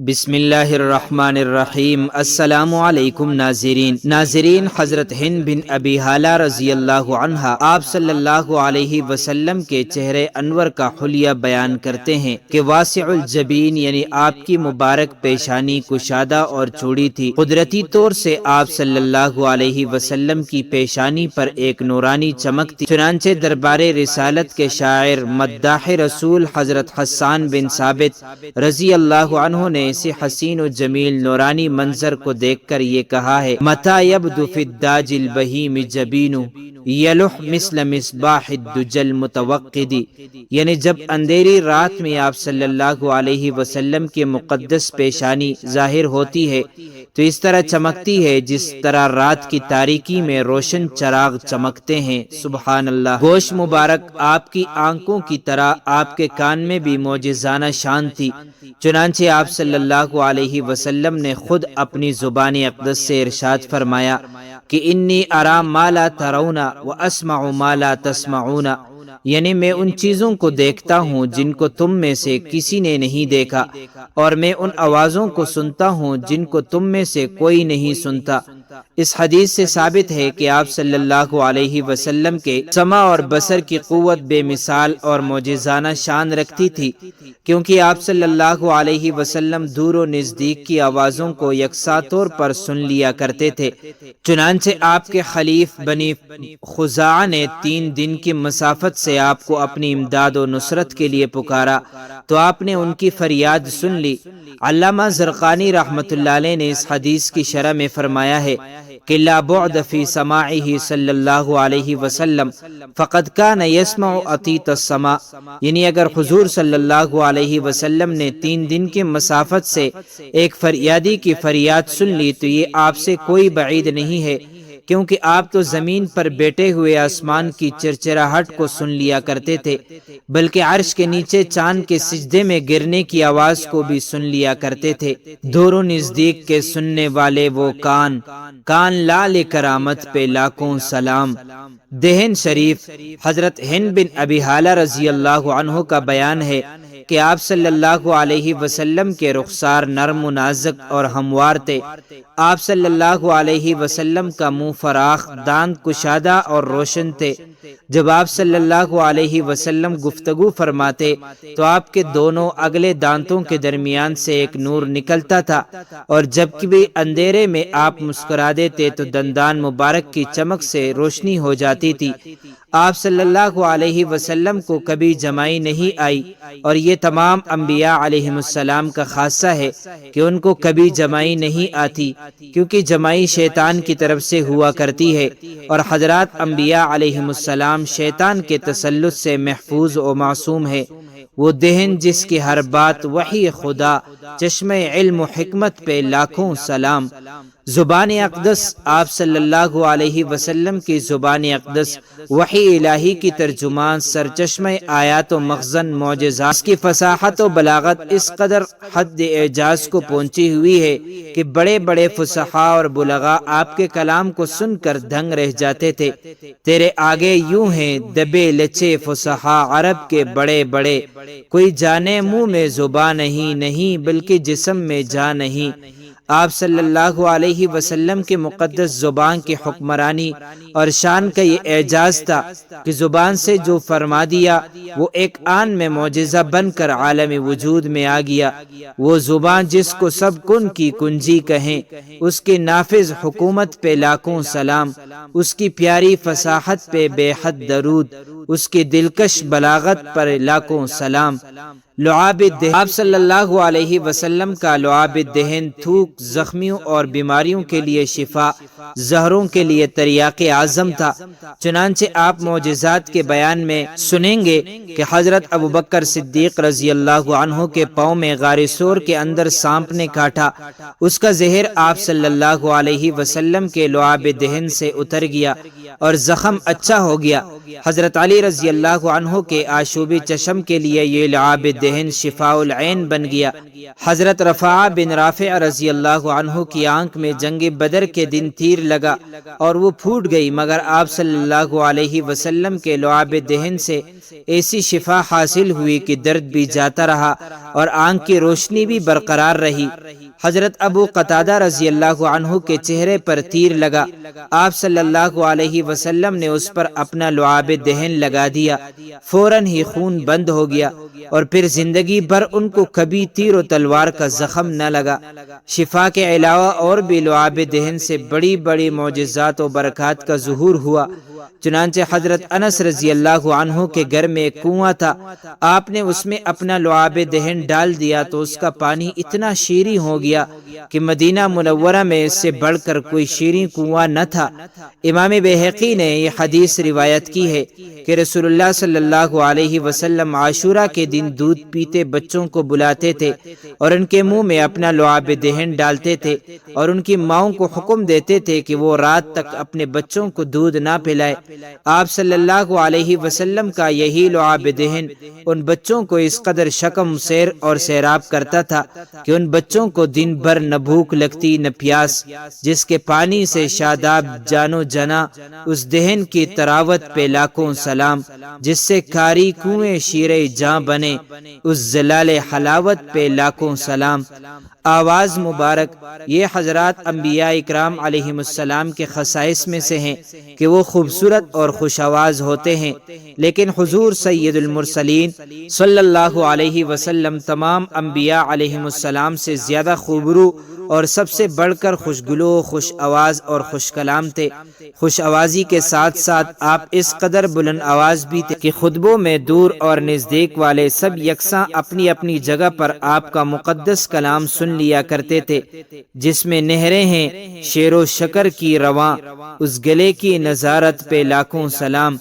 بسم اللہ الرحمن الرحیم۔ السلام علیکم ناظرین، حضرت ہند بن ابی ہالہ رضی اللہ عنہا آپ صلی اللہ علیہ وسلم کے چہرے انور کا حلیہ بیان کرتے ہیں کہ واسع الجبین یعنی آپ کی مبارک پیشانی کشادہ اور چوڑی تھی۔ قدرتی طور سے آپ صلی اللہ علیہ وسلم کی پیشانی پر ایک نورانی چمک تھی، چنانچہ دربار رسالت کے شاعر مداح رسول حضرت حسان بن ثابت رضی اللہ عنہ نے ایسے حسین و جمیل نورانی منظر کو دیکھ کر یہ کہا ہے: متى يبدو في الداج البہیم جبین یلح مثل مصباح الدجى المتوقد، یعنی جب اندھیری رات میں آپ صلی اللہ علیہ وسلم کی مقدس پیشانی ظاہر ہوتی ہے تو اس طرح چمکتی ہے جس طرح رات کی تاریکی میں روشن چراغ چمکتے ہیں۔ سبحان اللہ۔ گوش مبارک آپ کی آنکھوں کی طرح آپ کے کان میں بھی معجزانہ شان تھی، چنانچہ آپ صلی اللہ علیہ وسلم نے خود اپنی زبان اقدس سے ارشاد فرمایا کہ انی ارا ما لا ترون واسمع ما لا تسمعون، یعنی میں ان چیزوں کو دیکھتا ہوں جن کو تم میں سے کسی نے نہیں دیکھا، اور میں ان آوازوں کو سنتا ہوں جن کو تم میں سے کوئی نہیں سنتا۔ اس حدیث سے ثابت ہے کہ آپ صلی اللہ علیہ وسلم کے سمع اور بصر کی قوت بے مثال اور معجزانہ شان رکھتی تھی، کیونکہ آپ صلی اللہ علیہ وسلم دور و نزدیک کی آوازوں کو یکساں طور پر سن لیا کرتے تھے۔ چنانچہ آپ کے خلیف بنی خزاعہ نے 3 دن کی مسافت سے آپ کو اپنی امداد و نصرت کے لیے پکارا تو آپ نے ان کی فریاد سن لی۔ علامہ زرقانی رحمۃ اللہ علیہ نے اس حدیث کی شرح میں فرمایا ہے کہ لا بعد فی سماعہ صلی اللہ علیہ وسلم فقد کان یسمع عطیط السماء، یعنی اگر حضور صلی اللہ علیہ وسلم نے 3 دن کی مسافت سے ایک فریادی کی فریاد سن لی تو یہ آپ سے کوئی بعید نہیں ہے، کیونکہ آپ تو زمین پر بیٹھے ہوئے آسمان کی چرچراہٹ کو سن لیا کرتے تھے، بلکہ عرش کے نیچے چاند کے سجدے میں گرنے کی آواز کو بھی سن لیا کرتے تھے۔ دور و نزدیک کے سننے والے وہ کان لال کرامت پہ لاکھوں سلام۔ دہن شریف۔ حضرت ہند بن ابی ہالہ رضی اللہ عنہ کا بیان ہے کہ آپ صلی اللہ علیہ وسلم کے رخسار نرم و نازک اور ہموار تھے۔ آپ صلی اللہ علیہ وسلم کا منہ فراخ، دانت کشادہ اور روشن تھے۔ جب آپ صلی اللہ علیہ وسلم گفتگو فرماتے تو آپ کے دونوں اگلے دانتوں کے درمیان سے ایک نور نکلتا تھا، اور جب کبھی اندھیرے میں آپ مسکرا دیتے تو دندان مبارک کی چمک سے روشنی ہو جاتی تھی۔ آپ صلی اللہ علیہ وسلم کو کبھی جمائی نہیں آئی، اور یہ تمام انبیاء علیہ السلام کا خاصہ ہے کہ ان کو کبھی جمائی نہیں آتی، کیونکہ جمائی شیطان کی طرف سے ہوا کرتی ہے، اور حضرات انبیاء علیہ السلام شیطان کے تسلط سے محفوظ و معصوم ہے۔ وہ دہن جس کی ہر بات وحی خدا، چشمہ علم و حکمت پہ لاکھوں سلام۔ زبان اقدس۔ آپ صلی اللہ علیہ وسلم کی زبان اقدس وحی الہی کی ترجمان، سرچشمہ آیات و مخزن معجزات، اس کی فصاحت و بلاغت اس قدر حد اعجاز کو پہنچی ہوئی ہے کہ بڑے بڑے فصحاء اور بلغاء آپ کے کلام کو سن کر دنگ رہ جاتے تھے۔ تیرے آگے یوں ہیں دبے لچے فصحاء عرب کے بڑے بڑے، کوئی جانے منہ میں زبان نہیں بلکہ جسم میں جان نہیں۔ آپ صلی اللہ علیہ وسلم کی مقدس زبان کی حکمرانی اور شان کا یہ اعجاز تھا کہ زبان سے جو فرما دیا وہ ایک آن میں معجزہ بن کر عالم وجود میں آ گیا۔ وہ زبان جس کو سب کن کی کنجی کہیں، اس کی نافذ حکومت پہ لاکھوں سلام، اس کی پیاری فصاحت پہ بے حد درود، اس کی دلکش بلاغت پر لاکھوں سلام۔ لعاب الدہن۔ آپ صلی اللہ علیہ وسلم کا لعاب الدہن تھوک، زخمیوں اور بیماریوں کے لیے شفا، زہروں کے لیے تریاق اعظم تھا۔ چنانچہ آپ معجزات کے بیان میں سنیں گے کہ حضرت ابوبکر صدیق رضی اللہ عنہ کے پاؤں میں غار ثور کے اندر سانپ نے کاٹا، اس کا زہر آپ صلی اللہ علیہ وسلم کے لعاب دہن سے اتر گیا، اور زخم اچھا ہو گیا۔ حضرت علی رضی اللہ عنہ کے آشوب چشم کے لیے یہ لعاب دہن شفاء العین بن گیا۔ حضرت رفاعہ بن رافع رضی اللہ عنہ کی آنکھ میں جنگ بدر کے دن تیر لگا اور وہ پھوٹ گئی، مگر آپ صلی اللہ علیہ وسلم کے لعاب دہن سے ایسی شفا حاصل ہوئی کہ درد بھی جاتا رہا اور آنکھ کی روشنی بھی برقرار رہی۔ حضرت ابو قتادہ رضی اللہ عنہ کے چہرے پر تیر لگا، آپ صلی اللہ علیہ وسلم نے اس پر اپنا لعاب دہن لگا دیا، فوراً ہی خون بند ہو گیا اور پھر زندگی بھر ان کو کبھی تیر و تلوار کا زخم نہ لگا۔ شفا کے علاوہ اور بھی لعاب دہن سے بڑی بڑی معجزات و برکات کا ظہور ہوا۔ چنانچہ حضرت انس رضی اللہ عنہ کے گھر میں ایک کنواں تھا، آپ نے اس میں اپنا لعاب دہن ڈال دیا تو اس کا پانی اتنا شیریں ہو گیا کہ مدینہ منورہ میں اس سے بڑھ کر کوئی شیریں کنواں نہ تھا۔ امام بیہقی نے یہ حدیث روایت کی ہے کہ رسول اللہ صلی اللہ علیہ وسلم عاشورہ کے دن دودھ پیتے بچوں کو بلاتے تھے اور ان کے منہ میں اپنا لعاب دہن ڈالتے تھے اور ان کی ماؤں کو حکم دیتے تھے کہ وہ رات تک اپنے بچوں کو دودھ نہ پلائے۔ آپ صلی اللہ علیہ وسلم کا یہی لعاب دہن ان بچوں کو اس قدر شکم سیر اور سیراب کرتا تھا کہ ان بچوں کو دن بھر نہ بھوک لگتی نہ پیاس، جس کے پانی سے شاداب جانو جنا، اس دہن کی تراوت پہ لاکھوں سلام، جس سے کاری کنویں شیرے جاں بنے، اس زلال حلاوت پہ لاکھوں سلام۔ آواز مبارک، یہ حضرات انبیاء اکرام علیہم السلام کے خصائص میں سے ہیں کہ وہ خوبصورت اور خوش آواز ہوتے ہیں، لیکن حضور سید المرسلین صلی اللہ علیہ وسلم تمام انبیاء علیہم السلام سے زیادہ خوبرو اور سب سے بڑھ کر خوشگلو، خوش آواز اور خوش کلام تھے۔ خوش آوازی کے ساتھ ساتھ آپ اس قدر بلند آواز بھی تھے کہ خطبوں میں دور اور نزدیک والے سب یکساں اپنی اپنی جگہ پر آپ کا مقدس کلام سن لیا کرتے تھے، جس میں نہریں ہیں شیر و شکر کی رواں، اس گلے کی نظارت پہ لاکھوں سلام۔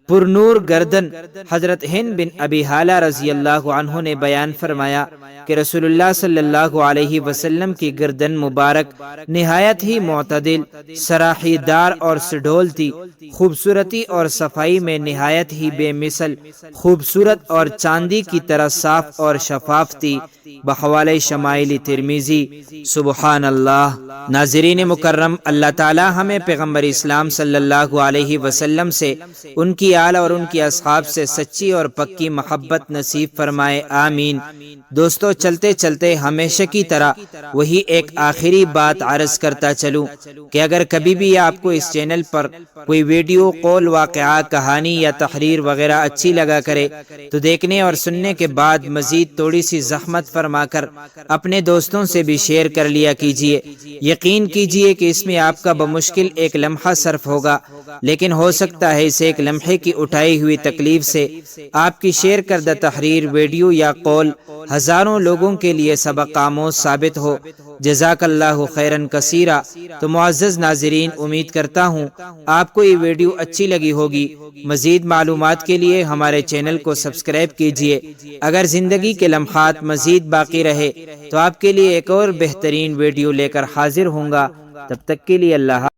پر نور گردن، حضرت ہند بن ابی حالہ رضی اللہ عنہ نے بیان فرمایا کہ رسول اللہ صلی اللہ علیہ وسلم کی گردن مبارک نہایت ہی معتدل، سراحی دار اور سڈول تھی، خوبصورتی اور صفائی میں نہایت ہی بے مثل، خوبصورت اور چاندی کی طرح صاف اور شفاف تھی، بحوالہ شمائل ترمذی۔ سبحان اللہ۔ ناظرین مکرم، اللہ تعالی ہمیں پیغمبر اسلام صلی اللہ علیہ وسلم سے، ان کی آل اور ان کی اصحاب سے سچی اور پکی محبت نصیب فرمائے، آمین۔ دوستو، چلتے چلتے ہمیشہ کی طرح وہی ایک آخری بات عرض کرتا چلوں کہ اگر کبھی بھی آپ کو اس چینل پر کوئی ویڈیو، قول، واقعہ، کہانی یا تحریر وغیرہ اچھی لگا کرے تو دیکھنے اور سننے کے بعد مزید تھوڑی سی زحمت فرما کر اپنے دوستوں سے بھی شیئر کر لیا کیجیے۔ یقین کیجیے کہ اس میں آپ کا بمشکل ایک لمحہ صرف ہوگا، لیکن ہو سکتا ہے اس ایک لمحے کی اٹھائی ہوئی تکلیف سے آپ کی شیئر کردہ تحریر، ویڈیو یا قول ہزاروں لوگوں کے لیے سبق آموز ثابت ہو۔ جزاک اللہ خیرن کثیرا۔ تو معزز ناظرین، امید کرتا ہوں آپ کو یہ ویڈیو اچھی لگی ہوگی۔ مزید معلومات کے لیے ہمارے چینل کو سبسکرائب کیجیے۔ اگر زندگی کے لمحات مزید باقی رہے تو آپ کے لیے ایک اور بہترین ویڈیو لے کر حاضر ہوں گا۔ تب تک کے لیے اللہ